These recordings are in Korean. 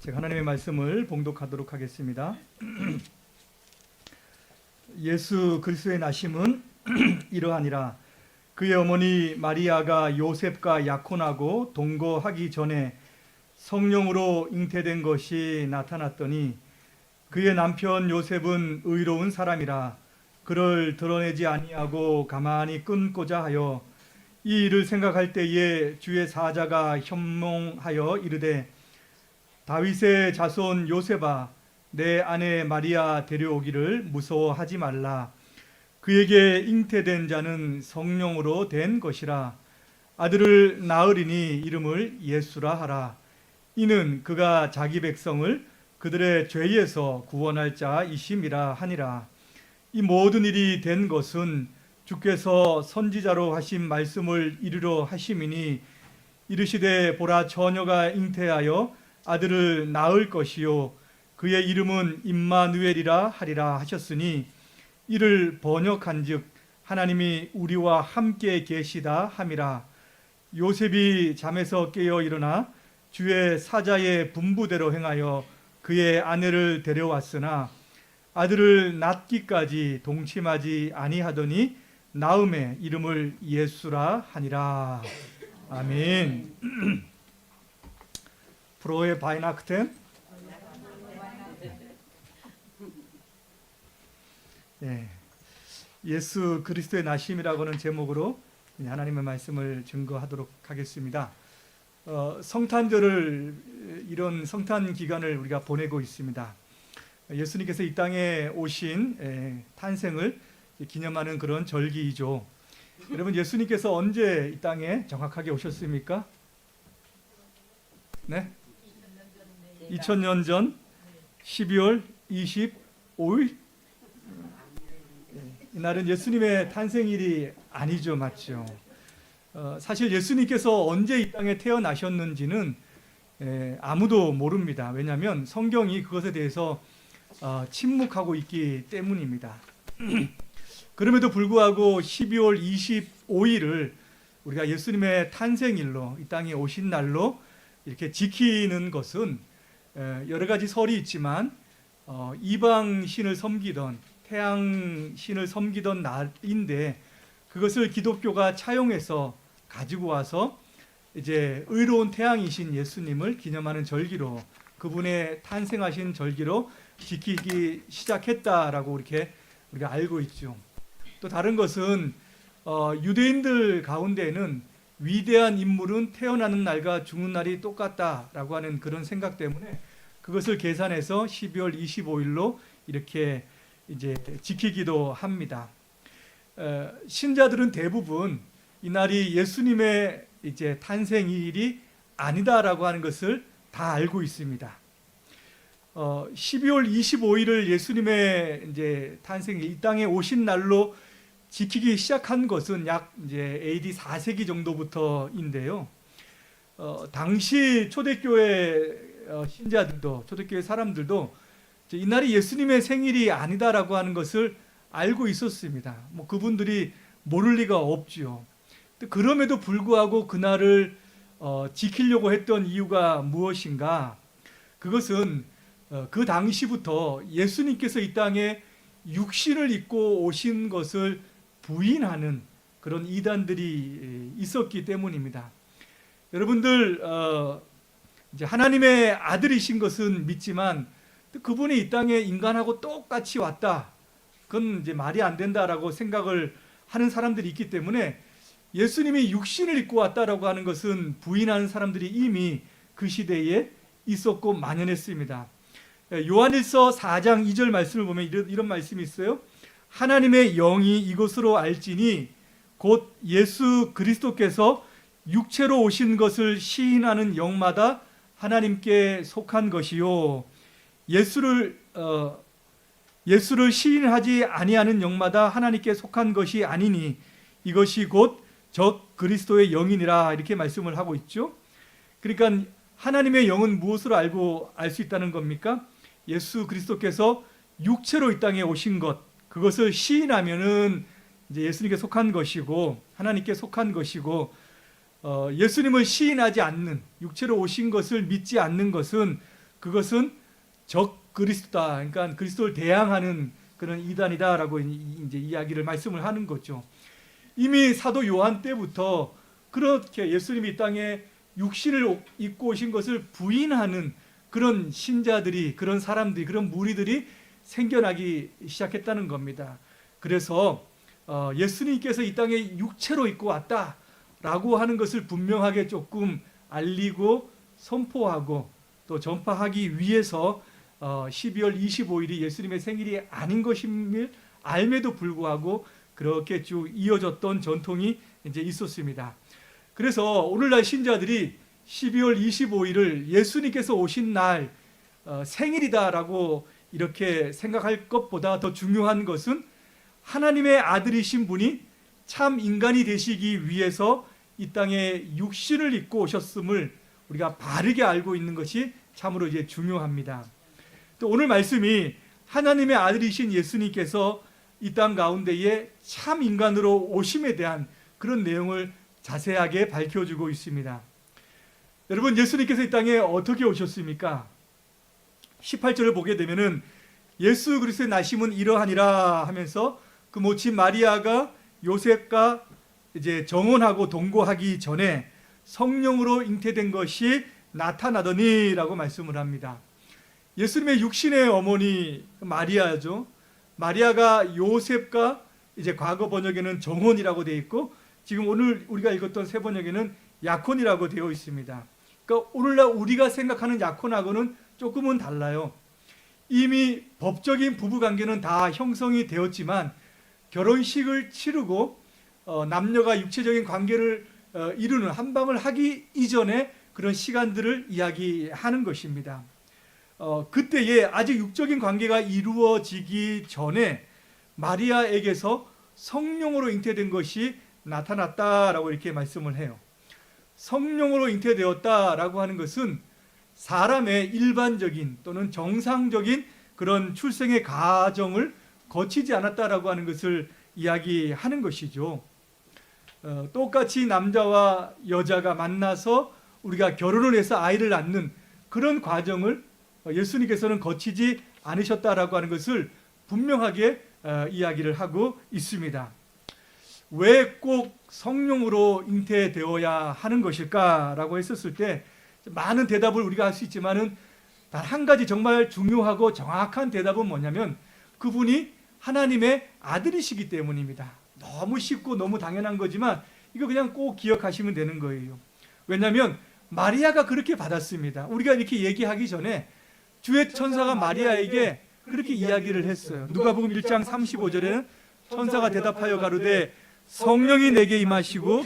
제가 하나님의 말씀을 봉독하도록 하겠습니다. 예수 그리스도의 나심은 이러하니라. 그의 어머니 마리아가 요셉과 약혼하고 동거하기 전에 성령으로 잉태된 것이 나타났더니 그의 남편 요셉은 의로운 사람이라 그를 드러내지 아니하고 가만히 끊고자 하여 이 일을 생각할 때에 주의 사자가 현몽하여 이르되 다윗의 자손 요셉아 내 아내 마리아 데려오기를 무서워하지 말라. 그에게 잉태된 자는 성령으로 된 것이라. 아들을 낳으리니 이름을 예수라 하라. 이는 그가 자기 백성을 그들의 죄에서 구원할 자이심이라 하니라. 이 모든 일이 된 것은 주께서 선지자로 하신 말씀을 이루려 하심이니 이르시되 보라 처녀가 잉태하여 아들을 낳을 것이요 그의 이름은 임마누엘이라 하리라 하셨으니 이를 번역한즉 하나님이 우리와 함께 계시다 함이라. 요셉이 잠에서 깨어 일어나 주의 사자의 분부대로 행하여 그의 아내를 데려왔으나 아들을 낳기까지 동침하지 아니하더니 낳음에 이름을 예수라 하니라. 아멘. 프로의 바이나크텐. 예수 그리스도의 나심이라고 하는 제목으로 하나님의 말씀을 증거하도록 하겠습니다. 성탄절을 이런 성탄 기간을 우리가 보내고 있습니다. 예수님께서 이 땅에 오신 탄생을 기념하는 그런 절기이죠. 여러분 예수님께서 언제 이 땅에 정확하게 오셨습니까? 네? 2000년 전 12월 25일? 이날은 예수님의 탄생일이 아니죠. 맞죠? 사실 예수님께서 언제 이 땅에 태어나셨는지는 아무도 모릅니다. 왜냐하면 성경이 그것에 대해서 침묵하고 있기 때문입니다. 그럼에도 불구하고 12월 25일을 우리가 예수님의 탄생일로 이 땅에 오신 날로 이렇게 지키는 것은 여러 가지 설이 있지만 이방신을 섬기던 태양신을 섬기던 날인데 그것을 기독교가 차용해서 가지고 와서 이제 의로운 태양이신 예수님을 기념하는 절기로 그분의 탄생하신 절기로 지키기 시작했다라고 이렇게 우리가 알고 있죠. 또 다른 것은 유대인들 가운데에는 위대한 인물은 태어나는 날과 죽는 날이 똑같다라고 하는 그런 생각 때문에 그것을 계산해서 12월 25일로 이렇게 이제 지키기도 합니다. 신자들은 대부분 이 날이 예수님의 이제 탄생일이 아니다라고 하는 것을 다 알고 있습니다. 12월 25일을 예수님의 이제 탄생일 이 땅에 오신 날로 지키기 시작한 것은 약 이제 AD 4세기 정도부터인데요. 당시 초대교회 신자들도 초대교회 사람들도 이 날이 예수님의 생일이 아니다라고 하는 것을 알고 있었습니다. 뭐 그분들이 모를 리가 없지요. 그럼에도 불구하고 그날을 지키려고 했던 이유가 무엇인가? 그것은 그 당시부터 예수님께서 이 땅에 육신을 입고 오신 것을 부인하는 그런 이단들이 있었기 때문입니다. 여러분들 이제 하나님의 아들이신 것은 믿지만 그분이 이 땅에 인간하고 똑같이 왔다. 그건 이제 말이 안 된다라고 생각을 하는 사람들이 있기 때문에 예수님이 육신을 입고 왔다라고 하는 것은 부인하는 사람들이 이미 그 시대에 있었고 만연했습니다. 요한일서 4장 2절 말씀을 보면 이런 말씀이 있어요. 하나님의 영이 이것으로 알지니 곧 예수 그리스도께서 육체로 오신 것을 시인하는 영마다 하나님께 속한 것이요 예수를 시인하지 아니하는 영마다 하나님께 속한 것이 아니니 이것이 곧 적 그리스도의 영이니라 이렇게 말씀을 하고 있죠. 그러니까 하나님의 영은 무엇으로 알 수 있다는 겁니까? 예수 그리스도께서 육체로 이 땅에 오신 것 그것을 시인하면은 이제 예수님께 속한 것이고 하나님께 속한 것이고 예수님을 시인하지 않는 육체로 오신 것을 믿지 않는 것은 그것은 적 그리스도다. 그러니까 그리스도를 대항하는 그런 이단이다라고 이제 이야기를 말씀을 하는 거죠. 이미 사도 요한 때부터 그렇게 예수님이 이 땅에 육신을 입고 오신 것을 부인하는 그런 신자들이, 그런 사람들이, 그런 무리들이 생겨나기 시작했다는 겁니다. 그래서 예수님께서 이 땅에 육체로 입고 왔다라고 하는 것을 분명하게 조금 알리고 선포하고 또 전파하기 위해서 12월 25일이 예수님의 생일이 아닌 것임을 알매도 불구하고 그렇게 쭉 이어졌던 전통이 이제 있었습니다. 그래서 오늘날 신자들이 12월 25일을 예수님께서 오신 날 생일이다라고 이렇게 생각할 것보다 더 중요한 것은 하나님의 아들이신 분이 참 인간이 되시기 위해서 이 땅에 육신을 입고 오셨음을 우리가 바르게 알고 있는 것이 참으로 이제 중요합니다. 또 오늘 말씀이 하나님의 아들이신 예수님께서 이 땅 가운데에 참 인간으로 오심에 대한 그런 내용을 자세하게 밝혀주고 있습니다. 여러분, 예수님께서 이 땅에 어떻게 오셨습니까? 18절을 보게 되면은 예수 그리스도의 나심은 이러하니라 하면서 그 모친 마리아가 요셉과 이제 정혼하고 동거하기 전에 성령으로 잉태된 것이 나타나더니라고 말씀을 합니다. 예수님의 육신의 어머니 마리아죠. 마리아가 요셉과 이제 과거 번역에는 정혼이라고 되어 있고 지금 오늘 우리가 읽었던 새 번역에는 약혼이라고 되어 있습니다. 그러니까 오늘날 우리가 생각하는 약혼하고는 조금은 달라요. 이미 법적인 부부관계는 다 형성이 되었지만 결혼식을 치르고 남녀가 육체적인 관계를 이루는 한방을 하기 이전에 그런 시간들을 이야기하는 것입니다. 그때에 아직 육적인 관계가 이루어지기 전에 마리아에게서 성령으로 잉태된 것이 나타났다라고 이렇게 말씀을 해요. 성령으로 잉태되었다라고 하는 것은 사람의 일반적인 또는 정상적인 그런 출생의 과정을 거치지 않았다라고 하는 것을 이야기하는 것이죠. 똑같이 남자와 여자가 만나서 우리가 결혼을 해서 아이를 낳는 그런 과정을 예수님께서는 거치지 않으셨다라고 하는 것을 분명하게 이야기를 하고 있습니다. 왜 꼭 성령으로 잉태되어야 하는 것일까라고 했었을 때 많은 대답을 우리가 할 수 있지만은 단 한 가지 정말 중요하고 정확한 대답은 뭐냐면 그분이 하나님의 아들이시기 때문입니다. 너무 쉽고 너무 당연한 거지만 이거 그냥 꼭 기억하시면 되는 거예요. 왜냐하면 마리아가 그렇게 받았습니다. 우리가 이렇게 얘기하기 전에 주의 천사가 마리아에게 그렇게 이야기를 했어요. 누가복음 1장 35절에는 천사가 대답하여 가로되 성령이 내게 임하시고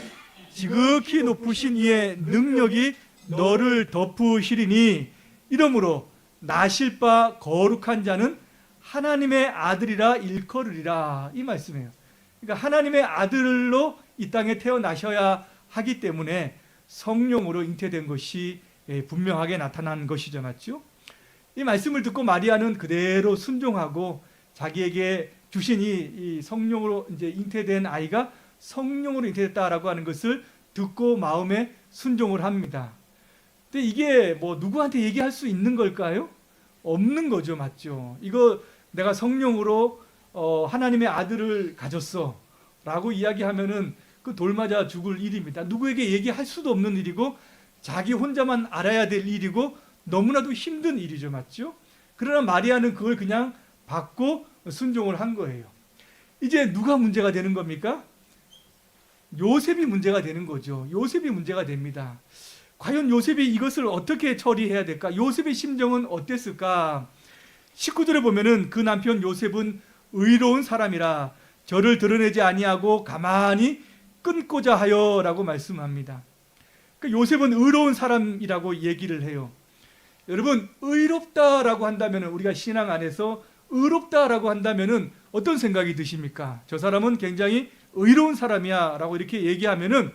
지극히 높으신 이의 능력이 너를 덮으시리니 이러므로 나실 바 거룩한 자는 하나님의 아들이라 일컬으리라, 이 말씀이에요. 그러니까 하나님의 아들로 이 땅에 태어나셔야 하기 때문에 성령으로 잉태된 것이 분명하게 나타난 것이죠, 맞죠? 이 말씀을 듣고 마리아는 그대로 순종하고 자기에게 주신 이 성령으로 이제 잉태된 아이가 성령으로 잉태됐다라고 하는 것을 듣고 마음에 순종을 합니다. 근데 이게 뭐 누구한테 얘기할 수 있는 걸까요? 없는 거죠, 맞죠? 이거 내가 성령으로 하나님의 아들을 가졌어 라고 이야기하면은 그 돌맞아 죽을 일입니다. 누구에게 얘기할 수도 없는 일이고 자기 혼자만 알아야 될 일이고 너무나도 힘든 일이죠, 맞죠? 그러나 마리아는 그걸 그냥 받고 순종을 한 거예요. 이제 누가 문제가 되는 겁니까? 요셉이 문제가 되는 거죠. 요셉이 문제가 됩니다. 과연 요셉이 이것을 어떻게 처리해야 될까? 요셉의 심정은 어땠을까? 19절에 보면은 그 남편 요셉은 의로운 사람이라 저를 드러내지 아니하고 가만히 끊고자 하여 라고 말씀합니다. 그러니까 요셉은 의로운 사람이라고 얘기를 해요. 여러분, 의롭다라고 한다면 우리가 신앙 안에서 의롭다라고 한다면 어떤 생각이 드십니까? 저 사람은 굉장히 의로운 사람이야 라고 이렇게 얘기하면은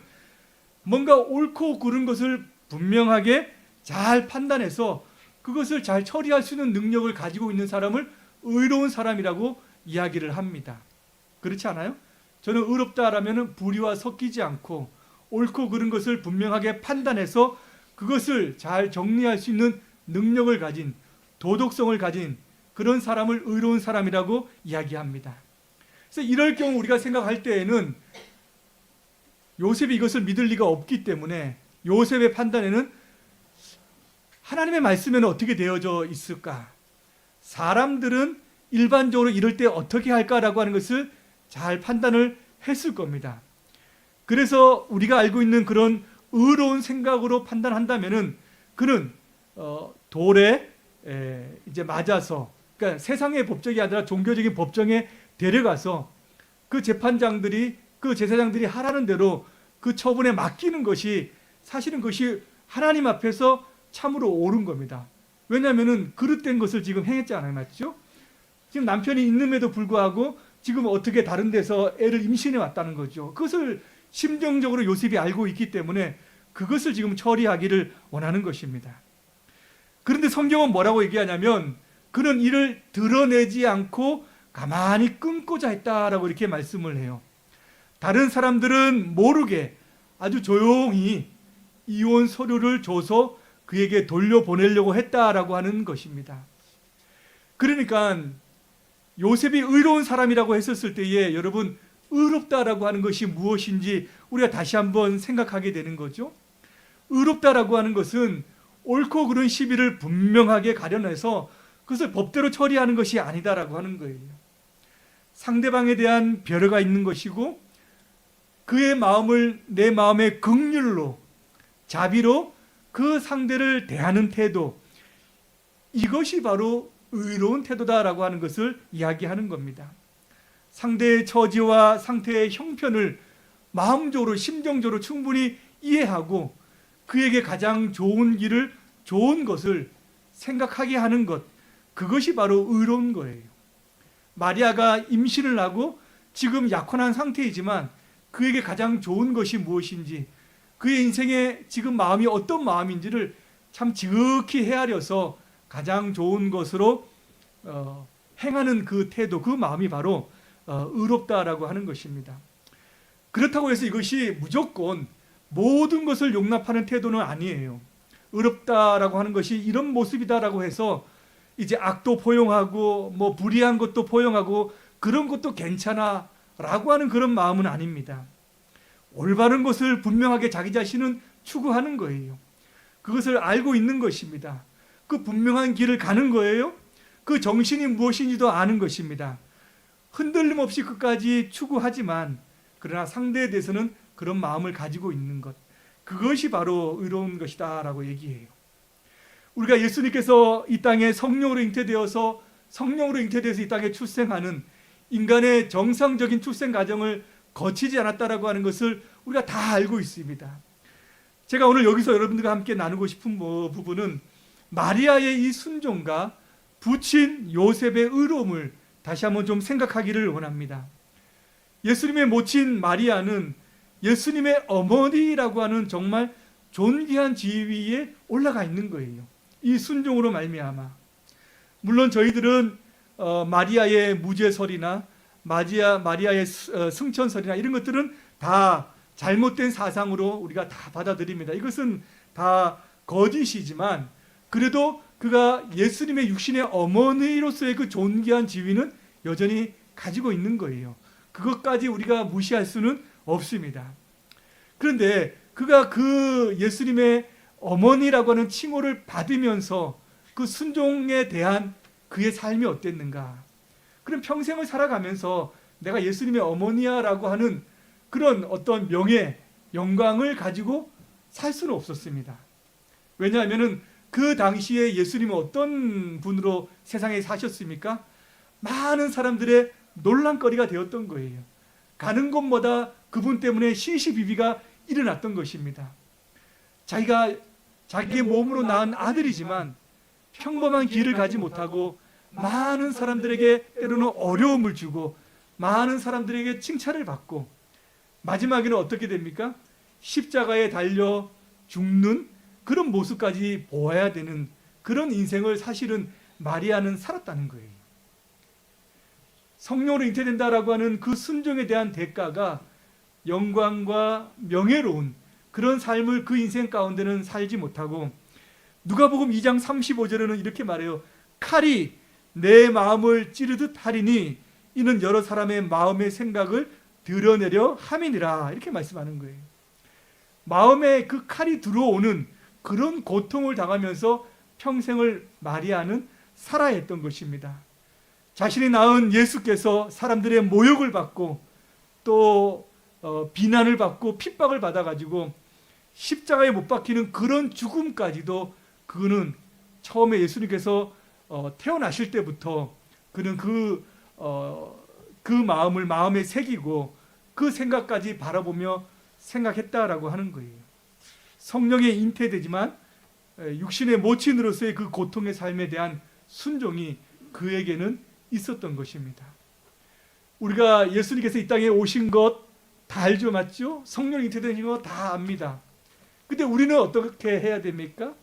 뭔가 옳고 그른 것을 분명하게 잘 판단해서 그것을 잘 처리할 수 있는 능력을 가지고 있는 사람을 의로운 사람이라고 이야기를 합니다. 그렇지 않아요? 저는 의롭다라면 불의와 섞이지 않고 옳고 그른 것을 분명하게 판단해서 그것을 잘 정리할 수 있는 능력을 가진, 도덕성을 가진 그런 사람을 의로운 사람이라고 이야기합니다. 그래서 이럴 경우 우리가 생각할 때에는 요셉이 이것을 믿을 리가 없기 때문에 요셉의 판단에는 하나님의 말씀에는 어떻게 되어져 있을까? 사람들은 일반적으로 이럴 때 어떻게 할까라고 하는 것을 잘 판단을 했을 겁니다. 그래서 우리가 알고 있는 그런 의로운 생각으로 판단한다면은 그는 돌에 이제 맞아서, 그러니까 세상의 법정이 아니라 종교적인 법정에 데려가서 그 재판장들이, 그 제사장들이 하라는 대로 그 처분에 맡기는 것이 사실은 그것이 하나님 앞에서 참으로 옳은 겁니다. 왜냐하면은 그릇된 것을 지금 행했잖아요, 맞죠? 지금 남편이 있는데도 불구하고 지금 어떻게 다른 데서 애를 임신해 왔다는 거죠. 그것을 심정적으로 요셉이 알고 있기 때문에 그것을 지금 처리하기를 원하는 것입니다. 그런데 성경은 뭐라고 얘기하냐면 그는 이를 드러내지 않고 가만히 끊고자 했다라고 이렇게 말씀을 해요. 다른 사람들은 모르게 아주 조용히 이혼 서류를 줘서 그에게 돌려보내려고 했다라고 하는 것입니다. 그러니까 요셉이 의로운 사람이라고 했었을 때에 여러분, 의롭다라고 하는 것이 무엇인지 우리가 다시 한번 생각하게 되는 거죠. 의롭다라고 하는 것은 옳고 그른 시비를 분명하게 가려내서 그것을 법대로 처리하는 것이 아니다라고 하는 거예요. 상대방에 대한 배려가 있는 것이고 그의 마음을 내 마음의 긍휼로, 자비로 그 상대를 대하는 태도, 이것이 바로 의로운 태도다라고 하는 것을 이야기하는 겁니다. 상대의 처지와 상태의 형편을 마음적으로, 심정적으로 충분히 이해하고 그에게 가장 좋은 길을, 좋은 것을 생각하게 하는 것, 그것이 바로 의로운 거예요. 마리아가 임신을 하고 지금 약혼한 상태이지만 그에게 가장 좋은 것이 무엇인지, 그의 인생에 지금 마음이 어떤 마음인지를 참 지극히 헤아려서 가장 좋은 것으로 행하는 그 태도, 그 마음이 바로 의롭다라고 하는 것입니다. 그렇다고 해서 이것이 무조건 모든 것을 용납하는 태도는 아니에요. 의롭다라고 하는 것이 이런 모습이다라고 해서 이제 악도 포용하고 뭐 불의한 것도 포용하고 그런 것도 괜찮아라고 하는 그런 마음은 아닙니다. 올바른 것을 분명하게 자기 자신은 추구하는 거예요. 그것을 알고 있는 것입니다. 그 분명한 길을 가는 거예요. 그 정신이 무엇인지도 아는 것입니다. 흔들림 없이 끝까지 추구하지만 그러나 상대에 대해서는 그런 마음을 가지고 있는 것, 그것이 바로 의로운 것이다 라고 얘기해요. 우리가 예수님께서 이 땅에 성령으로 잉태되어서 이 땅에 출생하는 인간의 정상적인 출생 과정을 거치지 않았다라고 하는 것을 우리가 다 알고 있습니다. 제가 오늘 여기서 여러분들과 함께 나누고 싶은 부분은 마리아의 이 순종과 부친 요셉의 의로움을 다시 한번 좀 생각하기를 원합니다. 예수님의 모친 마리아는 예수님의 어머니라고 하는 정말 존귀한 지위에 올라가 있는 거예요. 이 순종으로 말미암아. 물론 저희들은 마리아의 무죄설이나 마리아의 승천설이나 이런 것들은 다 잘못된 사상으로 우리가 다 받아들입니다. 이것은 다 거짓이지만 그래도 그가 예수님의 육신의 어머니로서의 그 존귀한 지위는 여전히 가지고 있는 거예요. 그것까지 우리가 무시할 수는 없습니다. 그런데 그가 그 예수님의 어머니라고 하는 칭호를 받으면서 그 순종에 대한 그의 삶이 어땠는가? 그럼 평생을 살아가면서 내가 예수님의 어머니야라고 하는 그런 어떤 명예, 영광을 가지고 살 수는 없었습니다. 왜냐하면 그 당시에 예수님은 어떤 분으로 세상에 사셨습니까? 많은 사람들의 논란거리가 되었던 거예요. 가는 곳마다 그분 때문에 시시비비가 일어났던 것입니다. 자기가 자기의 몸으로 낳은 아들이지만 평범한 길을 가지 못하고 많은 사람들에게 때로는 어려움을 주고 많은 사람들에게 칭찬을 받고 마지막에는 어떻게 됩니까? 십자가에 달려 죽는 그런 모습까지 보아야 되는 그런 인생을 사실은 마리아는 살았다는 거예요. 성령으로 잉태된다라고 하는 그 순종에 대한 대가가 영광과 명예로운 그런 삶을 그 인생 가운데는 살지 못하고 누가복음 2장 35절에는 이렇게 말해요. 칼이 내 마음을 찌르듯 하리니 이는 여러 사람의 마음의 생각을 드러내려 함이니라. 이렇게 말씀하는 거예요. 마음에 그 칼이 들어오는 그런 고통을 당하면서 평생을 마리아는 살아야 했던 것입니다. 자신이 낳은 예수께서 사람들의 모욕을 받고 또 비난을 받고 핍박을 받아가지고 십자가에 못 박히는 그런 죽음까지도 그는 처음에 예수님께서 태어나실 때부터 그는 그 마음을 마음에 새기고 그 생각까지 바라보며 생각했다라고 하는 거예요. 성령에 잉태되지만 육신의 모친으로서의 그 고통의 삶에 대한 순종이 그에게는 있었던 것입니다. 우리가 예수님께서 이 땅에 오신 것 다 알죠, 맞죠? 성령 잉태되신 거 다 압니다. 근데 우리는 어떻게 해야 됩니까?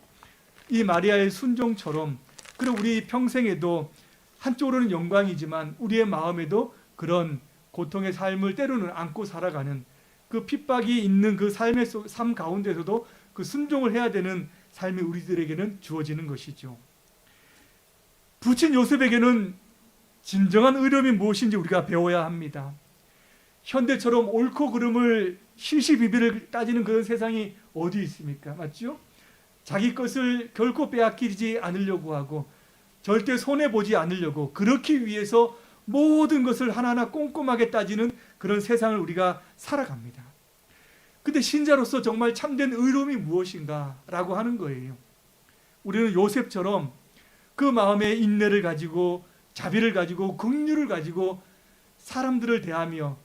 이 마리아의 순종처럼 그리고 우리 평생에도 한쪽으로는 영광이지만 우리의 마음에도 그런 고통의 삶을 때로는 안고 살아가는 그 핍박이 있는 그 삶 가운데서도 그 순종을 해야 되는 삶이 우리들에게는 주어지는 것이죠. 부친 요셉에게는 진정한 의로움이 무엇인지 우리가 배워야 합니다. 현대처럼 옳고 그름을 시시비비를 따지는 그런 세상이 어디 있습니까? 맞죠? 자기 것을 결코 빼앗기지 않으려고 하고 절대 손해보지 않으려고 그렇기 위해서 모든 것을 하나하나 꼼꼼하게 따지는 그런 세상을 우리가 살아갑니다. 근데 신자로서 정말 참된 의로움이 무엇인가 라고 하는 거예요. 우리는 요셉처럼 그 마음의 인내를 가지고 자비를 가지고 긍휼을 가지고 사람들을 대하며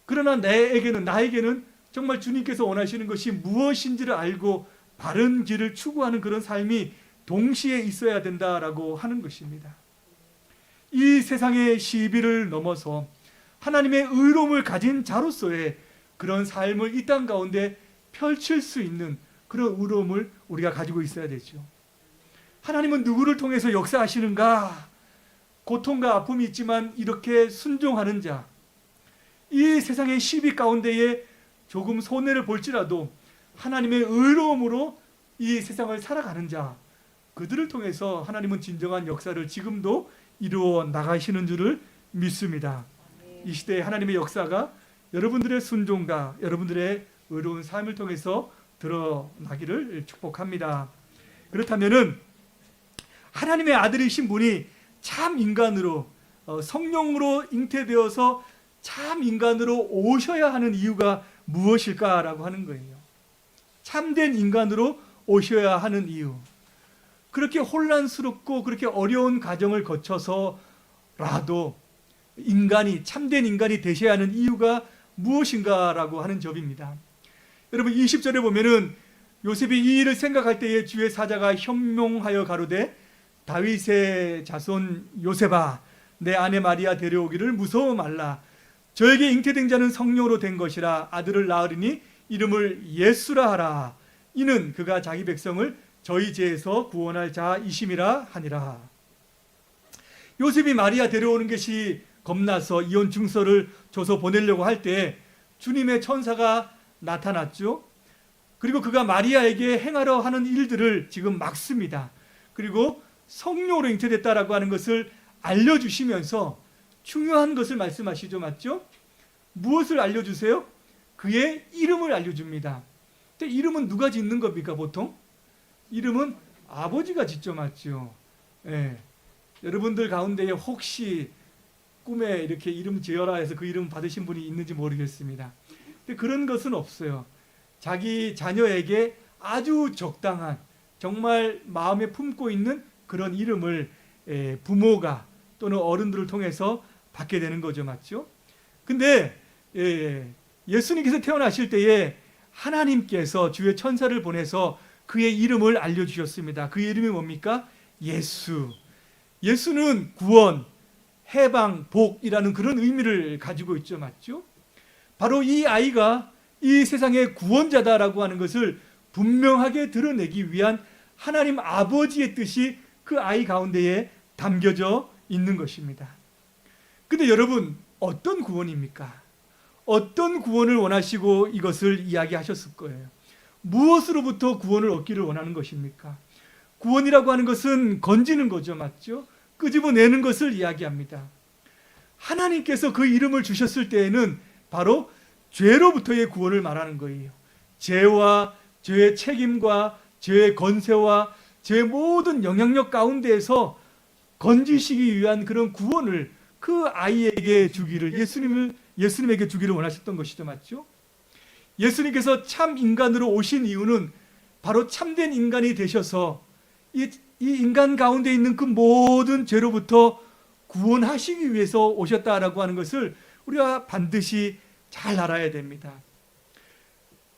그러나 나에게는 정말 주님께서 원하시는 것이 무엇인지를 알고 바른 길을 추구하는 그런 삶이 동시에 있어야 된다라고 하는 것입니다. 이 세상의 시비를 넘어서 하나님의 의로움을 가진 자로서의 그런 삶을 이 땅 가운데 펼칠 수 있는 그런 의로움을 우리가 가지고 있어야 되죠. 하나님은 누구를 통해서 역사하시는가? 고통과 아픔이 있지만 이렇게 순종하는 자, 이 세상의 시비 가운데에 조금 손해를 볼지라도 하나님의 의로움으로 이 세상을 살아가는 자, 그들을 통해서 하나님은 진정한 역사를 지금도 이루어 나가시는 줄을 믿습니다. 이 시대에 하나님의 역사가 여러분들의 순종과 여러분들의 의로운 삶을 통해서 드러나기를 축복합니다. 그렇다면은 하나님의 아들이신 분이 참 인간으로 성령으로 잉태되어서 참 인간으로 오셔야 하는 이유가 무엇일까라고 하는 거예요. 참된 인간으로 오셔야 하는 이유. 그렇게 혼란스럽고 그렇게 어려운 과정을 거쳐서라도 참된 인간이 되셔야 하는 이유가 무엇인가라고 하는 점입니다. 여러분 20절에 보면은 요셉이 이 일을 생각할 때에 주의 사자가 현몽하여 가로되 다윗의 자손 요셉아 내 아내 마리아 데려오기를 무서워 말라. 저에게 잉태된 자는 성령으로 된 것이라. 아들을 낳으리니 이름을 예수라 하라. 이는 그가 자기 백성을 저희 죄에서 구원할 자이심이라 하니라. 요셉이 마리아 데려오는 것이 겁나서 이혼 증서를 줘서 보내려고 할 때 주님의 천사가 나타났죠. 그리고 그가 마리아에게 행하려 하는 일들을 지금 막습니다. 그리고 성령으로 잉태됐다라고 하는 것을 알려주시면서 중요한 것을 말씀하시죠. 맞죠? 무엇을 알려주세요? 그의 이름을 알려줍니다. 근데 이름은 누가 짓는 겁니까 보통? 이름은 아버지가 짓죠. 맞죠? 예. 여러분들 가운데에 혹시 꿈에 이렇게 이름 지어라 해서 그 이름 받으신 분이 있는지 모르겠습니다. 근데 그런 것은 없어요. 자기 자녀에게 아주 적당한 정말 마음에 품고 있는 그런 이름을 부모가 또는 어른들을 통해서 받게 되는 거죠. 맞죠? 근데 예수님께서 태어나실 때에 하나님께서 주의 천사를 보내서 그의 이름을 알려주셨습니다. 그의 이름이 뭡니까? 예수. 예수는 구원, 해방, 복이라는 그런 의미를 가지고 있죠. 맞죠? 바로 이 아이가 이 세상의 구원자다라고 하는 것을 분명하게 드러내기 위한 하나님 아버지의 뜻이 그 아이 가운데에 담겨져 있는 것입니다. 근데 여러분, 어떤 구원입니까? 어떤 구원을 원하시고 이것을 이야기하셨을 거예요. 무엇으로부터 구원을 얻기를 원하는 것입니까? 구원이라고 하는 것은 건지는 거죠. 맞죠? 끄집어내는 것을 이야기합니다. 하나님께서 그 이름을 주셨을 때에는 바로 죄로부터의 구원을 말하는 거예요. 죄와 죄의 책임과 죄의 건세와 죄의 모든 영향력 가운데에서 건지시기 위한 그런 구원을 그 아이에게 주기를 예수님에게 주기를 원하셨던 것이죠. 맞죠? 예수님께서 참 인간으로 오신 이유는 바로 참된 인간이 되셔서 이 인간 가운데 있는 그 모든 죄로부터 구원하시기 위해서 오셨다라고 하는 것을 우리가 반드시 잘 알아야 됩니다.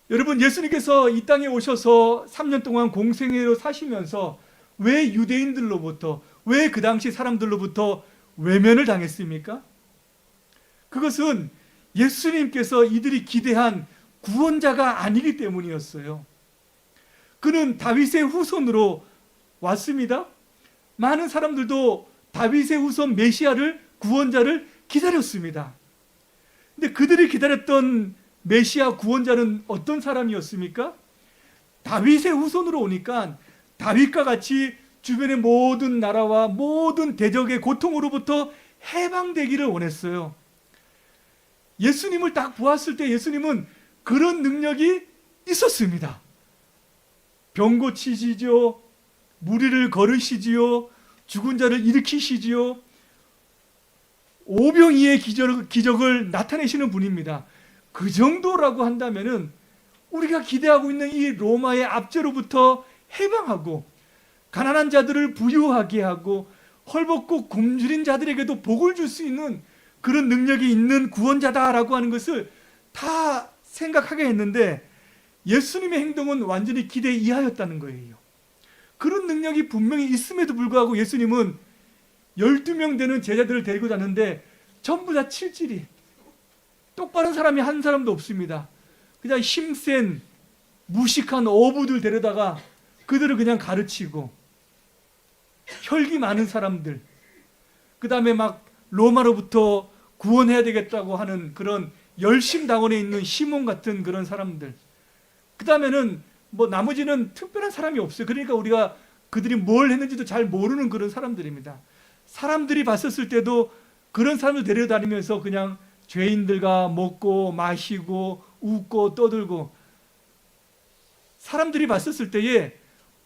여러분, 예수님께서 이 땅에 오셔서 3년 동안 공생애로 사시면서 왜 유대인들로부터, 왜 그 당시 사람들로부터 외면을 당했습니까? 그것은 예수님께서 이들이 기대한 구원자가 아니기 때문이었어요. 그는 다윗의 후손으로 왔습니다. 많은 사람들도 다윗의 후손 메시아를, 구원자를 기다렸습니다. 근데 그들이 기다렸던 메시아 구원자는 어떤 사람이었습니까? 다윗의 후손으로 오니까 다윗과 같이 주변의 모든 나라와 모든 대적의 고통으로부터 해방되기를 원했어요. 예수님을 딱 보았을 때 예수님은 그런 능력이 있었습니다. 병 고치시지요, 무리를 걸으시지요, 죽은 자를 일으키시지요, 오병이의 기적을 나타내시는 분입니다. 그 정도라고 한다면은 우리가 기대하고 있는 이 로마의 압제로부터 해방하고 가난한 자들을 부유하게 하고 헐벗고 굶주린 자들에게도 복을 줄 수 있는 그런 능력이 있는 구원자다라고 하는 것을 다 생각하게 했는데 예수님의 행동은 완전히 기대 이하였다는 거예요. 그런 능력이 분명히 있음에도 불구하고 예수님은 12명 되는 제자들을 데리고 다녔는데 전부 다 칠칠이, 똑바른 사람이 한 사람도 없습니다. 그냥 힘센 무식한 어부들 데려다가 그들을 그냥 가르치고, 혈기 많은 사람들, 그 다음에 막 로마로부터 구원해야 되겠다고 하는 그런 열심당원에 있는 시몬 같은 그런 사람들, 그 다음에는 뭐 나머지는 특별한 사람이 없어요. 그러니까 우리가 그들이 뭘 했는지도 잘 모르는 그런 사람들입니다. 사람들이 봤었을 때도 그런 사람들 데려다니면서 그냥 죄인들과 먹고 마시고 웃고 떠들고, 사람들이 봤었을 때에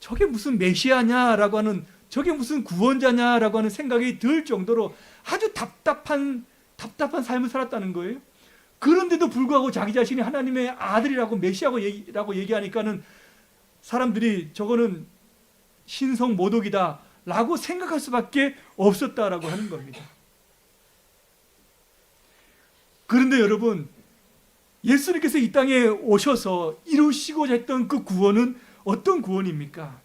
저게 무슨 메시아냐라고 하는, 저게 무슨 구원자냐라고 하는 생각이 들 정도로 아주 답답한 삶을 살았다는 거예요. 그런데도 불구하고 자기 자신이 하나님의 아들이라고, 메시아라고 얘기하니까는 사람들이 저거는 신성 모독이다 라고 생각할 수밖에 없었다라고 하는 겁니다. 그런데 여러분, 예수님께서 이 땅에 오셔서 이루시고자 했던 그 구원은 어떤 구원입니까?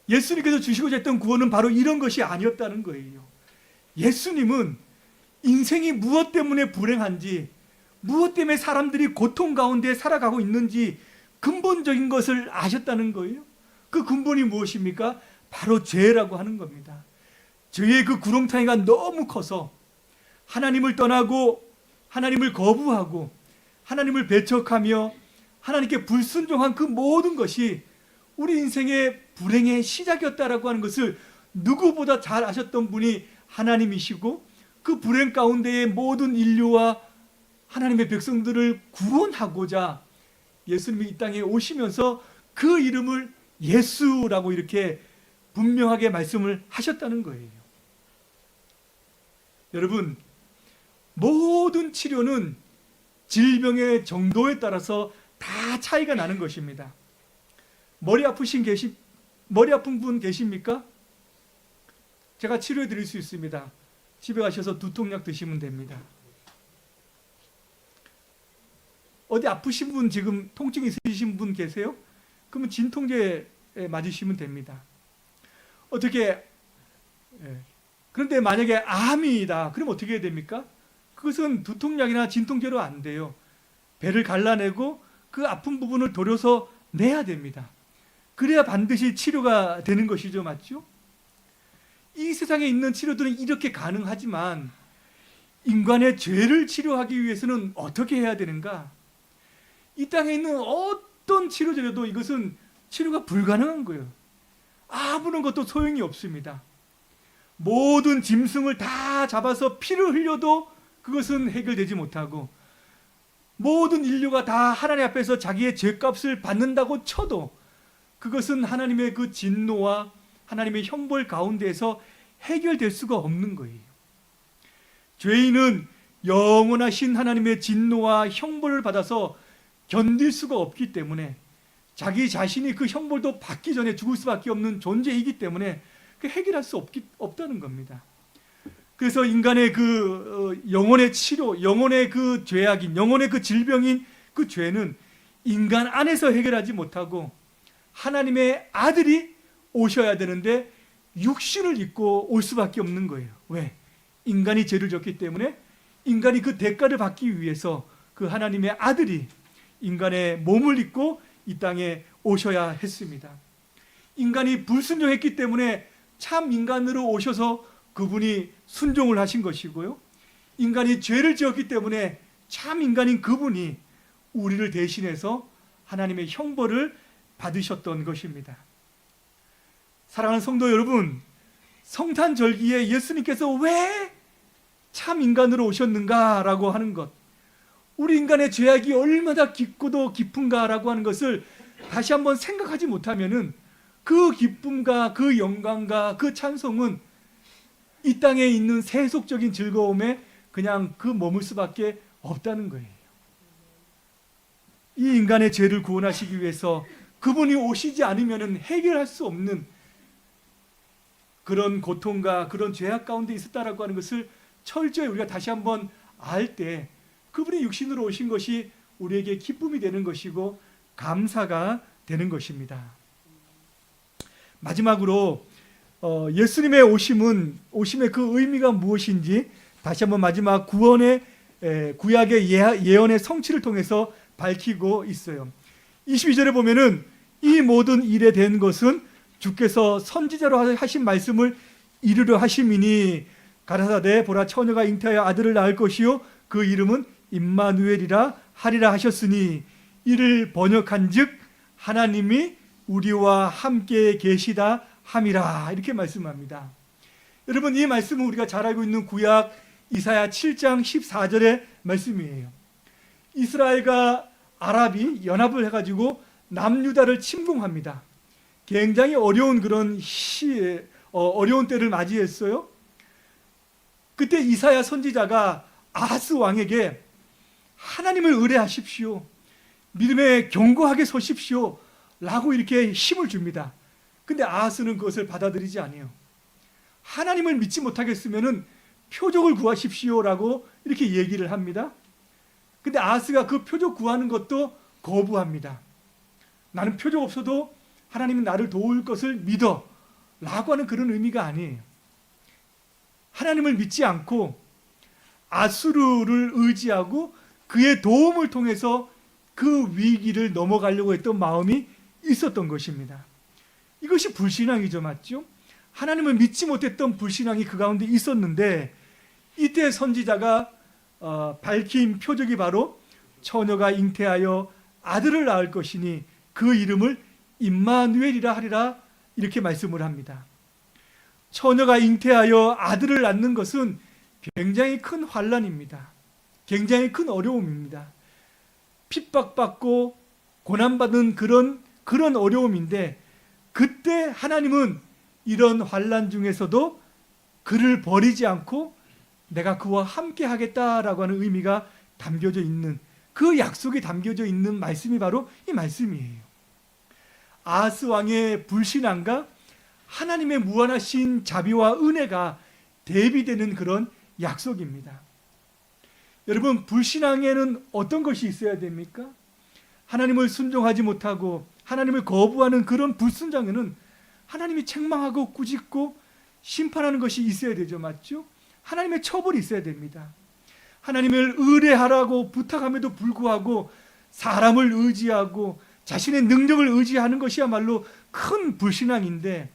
예수님께서 주시고자 했던 구원은 바로 이런 것이 아니었다는 거예요. 예수님은 인생이 무엇 때문에 불행한지, 무엇 때문에 사람들이 고통 가운데 살아가고 있는지 근본적인 것을 아셨다는 거예요. 그 근본이 무엇입니까? 바로 죄라고 하는 겁니다. 죄의 그 구렁텅이가 너무 커서 하나님을 떠나고 하나님을 거부하고 하나님을 배척하며 하나님께 불순종한 그 모든 것이 우리 인생의 불행의 시작이었다라고 하는 것을 누구보다 잘 아셨던 분이 하나님이시고, 그 불행 가운데의 모든 인류와 하나님의 백성들을 구원하고자 예수님이 이 땅에 오시면서 그 이름을 예수라고 이렇게 분명하게 말씀을 하셨다는 거예요. 여러분, 모든 치료는 질병의 정도에 따라서 다 차이가 나는 것입니다. 머리 아픈 분 계십니까? 제가 치료해 드릴 수 있습니다. 집에 가셔서 두통약 드시면 됩니다. 어디 아프신 분, 지금 통증 있으신 분 계세요? 그러면 진통제에 맞으시면 됩니다. 그런데 만약에 암이다, 그럼 어떻게 해야 됩니까? 그것은 두통약이나 진통제로 안 돼요. 배를 갈라내고 그 아픈 부분을 도려서 내야 됩니다. 그래야 반드시 치료가 되는 것이죠. 맞죠? 이 세상에 있는 치료들은 이렇게 가능하지만 인간의 죄를 치료하기 위해서는 어떻게 해야 되는가? 이 땅에 있는 어떤 치료제로도 이것은 치료가 불가능한 거예요. 아무런 것도 소용이 없습니다. 모든 짐승을 다 잡아서 피를 흘려도 그것은 해결되지 못하고, 모든 인류가 다 하나님 앞에서 자기의 죄값을 받는다고 쳐도 그것은 하나님의 그 진노와 하나님의 형벌 가운데에서 해결될 수가 없는 거예요. 죄인은 영원하신 하나님의 진노와 형벌을 받아서 견딜 수가 없기 때문에, 자기 자신이 그 형벌도 받기 전에 죽을 수밖에 없는 존재이기 때문에 해결할 수 없다는 겁니다. 그래서 인간의 그 영혼의 치료, 영혼의 그 죄악인, 영혼의 그 질병인 그 죄는 인간 안에서 해결하지 못하고 하나님의 아들이 오셔야 되는데 육신을 입고 올 수밖에 없는 거예요. 왜? 인간이 죄를 졌기 때문에 인간이 그 대가를 받기 위해서 그 하나님의 아들이 인간의 몸을 입고 이 땅에 오셔야 했습니다. 인간이 불순종했기 때문에 참 인간으로 오셔서 그분이 순종을 하신 것이고요. 인간이 죄를 지었기 때문에 참 인간인 그분이 우리를 대신해서 하나님의 형벌을 받으셨던 것입니다. 사랑하는 성도 여러분, 성탄절기에 예수님께서 왜 참 인간으로 오셨는가라고 하는 것, 우리 인간의 죄악이 얼마나 깊고도 깊은가라고 하는 것을 다시 한번 생각하지 못하면은 그 기쁨과 그 영광과 그 찬송은 이 땅에 있는 세속적인 즐거움에 그냥 그 머물 수밖에 없다는 거예요. 이 인간의 죄를 구원하시기 위해서 그분이 오시지 않으면 해결할 수 없는 그런 고통과 그런 죄악 가운데 있었다라고 하는 것을 철저히 우리가 다시 한번 알 때 그분이 육신으로 오신 것이 우리에게 기쁨이 되는 것이고 감사가 되는 것입니다. 마지막으로 예수님의 오심의 그 의미가 무엇인지 다시 한번 마지막 구약의 예언의 성취를 통해서 밝히고 있어요. 22절에 보면은 이 모든 일에 된 것은 주께서 선지자로 하신 말씀을 이루려 하심이니 가라사대 보라 처녀가 잉태하여 아들을 낳을 것이요 그 이름은 임마누엘이라 하리라 하셨으니 이를 번역한즉 하나님이 우리와 함께 계시다 함이라 이렇게 말씀합니다. 여러분, 이 말씀은 우리가 잘 알고 있는 구약 이사야 7장 14절의 말씀이에요. 이스라엘과 아랍이 연합을 해가지고 남유다를 침공합니다. 굉장히 어려운 그런 어려운 때를 맞이했어요. 그때 이사야 선지자가 아하스 왕에게 하나님을 의뢰하십시오, 믿음에 견고하게 서십시오 라고 이렇게 힘을 줍니다. 근데 아하스는 그것을 받아들이지 않아요. 하나님을 믿지 못하겠으면 표적을 구하십시오 라고 이렇게 얘기를 합니다. 근데 아하스가 그 표적 구하는 것도 거부합니다. 나는 표적 없어도 하나님은 나를 도울 것을 믿어 라고 하는 그런 의미가 아니에요. 하나님을 믿지 않고 아수르를 의지하고 그의 도움을 통해서 그 위기를 넘어가려고 했던 마음이 있었던 것입니다. 이것이 불신앙이죠, 맞죠? 하나님을 믿지 못했던 불신앙이 그 가운데 있었는데 이때 선지자가 밝힌 표적이 바로 처녀가 잉태하여 아들을 낳을 것이니 그 이름을 임마누엘이라 하리라 이렇게 말씀을 합니다. 처녀가 잉태하여 아들을 낳는 것은 굉장히 큰 환난입니다. 굉장히 큰 어려움입니다. 핍박받고 고난받은 그런 어려움인데 그때 하나님은 이런 환난 중에서도 그를 버리지 않고 내가 그와 함께 하겠다라고 하는 의미가 담겨져 있는, 그 약속이 담겨져 있는 말씀이 바로 이 말씀이에요. 아하스 왕의 불신앙과 하나님의 무한하신 자비와 은혜가 대비되는 그런 약속입니다. 여러분, 불신앙에는 어떤 것이 있어야 됩니까? 하나님을 순종하지 못하고 하나님을 거부하는 그런 불순종에는 하나님이 책망하고 꾸짖고 심판하는 것이 있어야 되죠, 맞죠? 하나님의 처벌이 있어야 됩니다. 하나님을 의뢰하라고 부탁함에도 불구하고 사람을 의지하고 자신의 능력을 의지하는 것이야말로 큰 불신앙인데,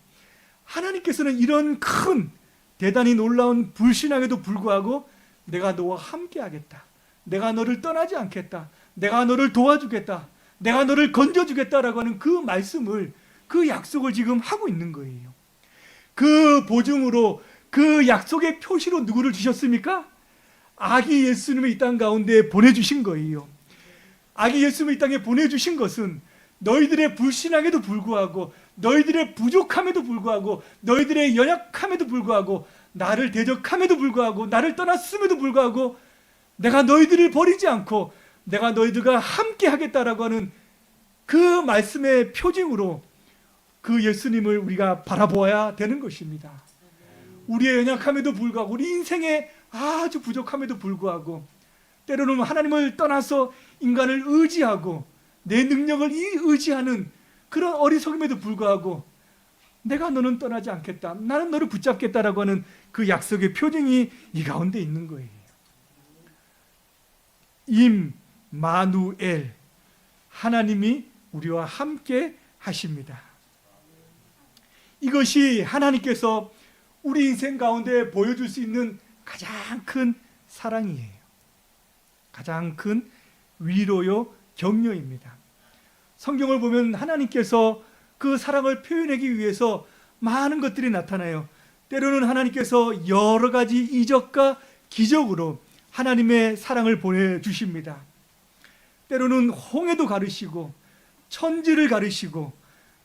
하나님께서는 이런 큰 대단히 놀라운 불신앙에도 불구하고 내가 너와 함께 하겠다, 내가 너를 떠나지 않겠다, 내가 너를 도와주겠다, 내가 너를 건져주겠다라고 하는 그 말씀을 그 약속을 지금 하고 있는 거예요. 그 보증으로, 그 약속의 표시로 누구를 주셨습니까? 아기 예수님을 이 땅 가운데 보내주신 거예요. 아기 예수님을 이 땅에 보내주신 것은 너희들의 불신앙에도 불구하고, 너희들의 부족함에도 불구하고, 너희들의 연약함에도 불구하고, 나를 대적함에도 불구하고, 나를 떠났음에도 불구하고, 내가 너희들을 버리지 않고 내가 너희들과 함께 하겠다라고 하는 그 말씀의 표징으로 그 예수님을 우리가 바라보아야 되는 것입니다. 우리의 연약함에도 불구하고, 우리 인생의 아주 부족함에도 불구하고, 때로는 하나님을 떠나서 인간을 의지하고 내 능력을 의지하는 그런 어리석음에도 불구하고, 내가 너는 떠나지 않겠다, 나는 너를 붙잡겠다라고 하는 그 약속의 표징이 이 가운데 있는 거예요. 임마누엘, 하나님이 우리와 함께 하십니다. 이것이 하나님께서 우리 인생 가운데 보여줄 수 있는 가장 큰 사랑이에요. 가장 큰 위로요, 격려입니다. 성경을 보면 하나님께서 그 사랑을 표현하기 위해서 많은 것들이 나타나요. 때로는 하나님께서 여러 가지 이적과 기적으로 하나님의 사랑을 보내주십니다. 때로는 홍해도 가르시고 천지를 가르시고,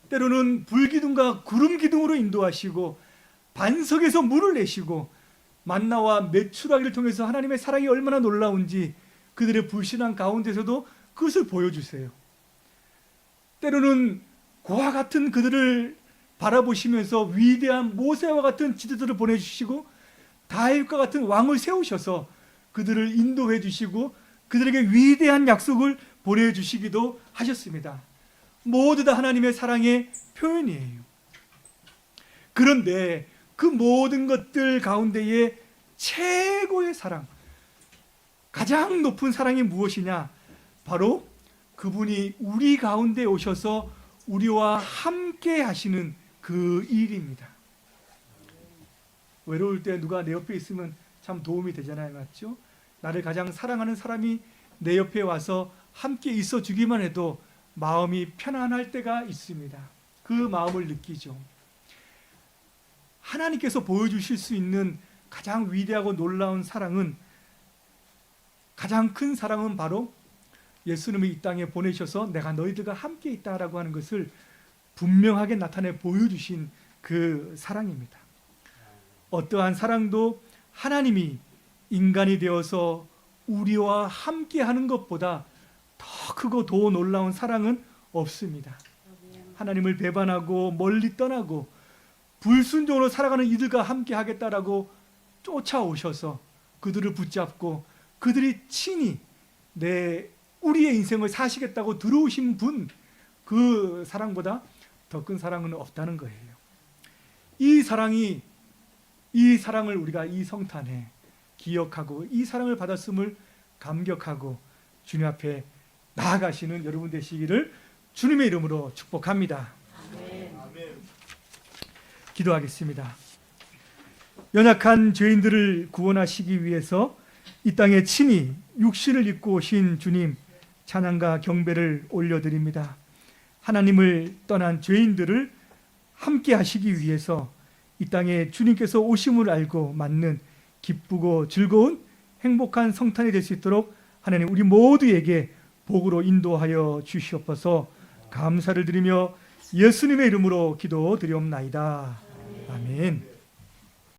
때로는 불기둥과 구름기둥으로 인도하시고, 반석에서 물을 내시고, 만나와 메추라기를 통해서 하나님의 사랑이 얼마나 놀라운지 그들의 불신앙 가운데서도 그것을 보여주세요. 때로는 고와 같은 그들을 바라보시면서 위대한 모세와 같은 지도자를 보내주시고, 다윗과 같은 왕을 세우셔서 그들을 인도해 주시고 그들에게 위대한 약속을 보내주시기도 하셨습니다. 모두 다 하나님의 사랑의 표현이에요. 그런데 그 모든 것들 가운데에 최고의 사랑, 가장 높은 사랑이 무엇이냐? 바로 그분이 우리 가운데 오셔서 우리와 함께 하시는 그 일입니다. 외로울 때 누가 내 옆에 있으면 참 도움이 되잖아요, 맞죠? 나를 가장 사랑하는 사람이 내 옆에 와서 함께 있어 주기만 해도 마음이 편안할 때가 있습니다. 그 마음을 느끼죠. 하나님께서 보여주실 수 있는 가장 위대하고 놀라운 사랑은, 가장 큰 사랑은 바로 예수님을 이 땅에 보내셔서 내가 너희들과 함께 있다라고 하는 것을 분명하게 나타내 보여주신 그 사랑입니다. 어떠한 사랑도 하나님이 인간이 되어서 우리와 함께 하는 것보다 더 크고 더 놀라운 사랑은 없습니다. 하나님을 배반하고 멀리 떠나고 불순종으로 살아가는 이들과 함께 하겠다라고 쫓아오셔서 그들을 붙잡고 그들이 친히 우리의 인생을 사시겠다고 들어오신 분, 그 사랑보다 더 큰 사랑은 없다는 거예요. 이 사랑을 우리가 이 성탄에 기억하고 이 사랑을 받았음을 감격하고 주님 앞에 나아가시는 여러분 되시기를 주님의 이름으로 축복합니다. 아멘. 기도하겠습니다. 연약한 죄인들을 구원하시기 위해서 이 땅에 친히 육신을 입고 오신 주님, 찬양과 경배를 올려드립니다. 하나님을 떠난 죄인들을 함께 하시기 위해서 이 땅에 주님께서 오심을 알고 맞는 기쁘고 즐거운 행복한 성탄이 될 수 있도록 하나님 우리 모두에게 복으로 인도하여 주시옵소서. 감사를 드리며 예수님의 이름으로 기도드리옵나이다. 아멘.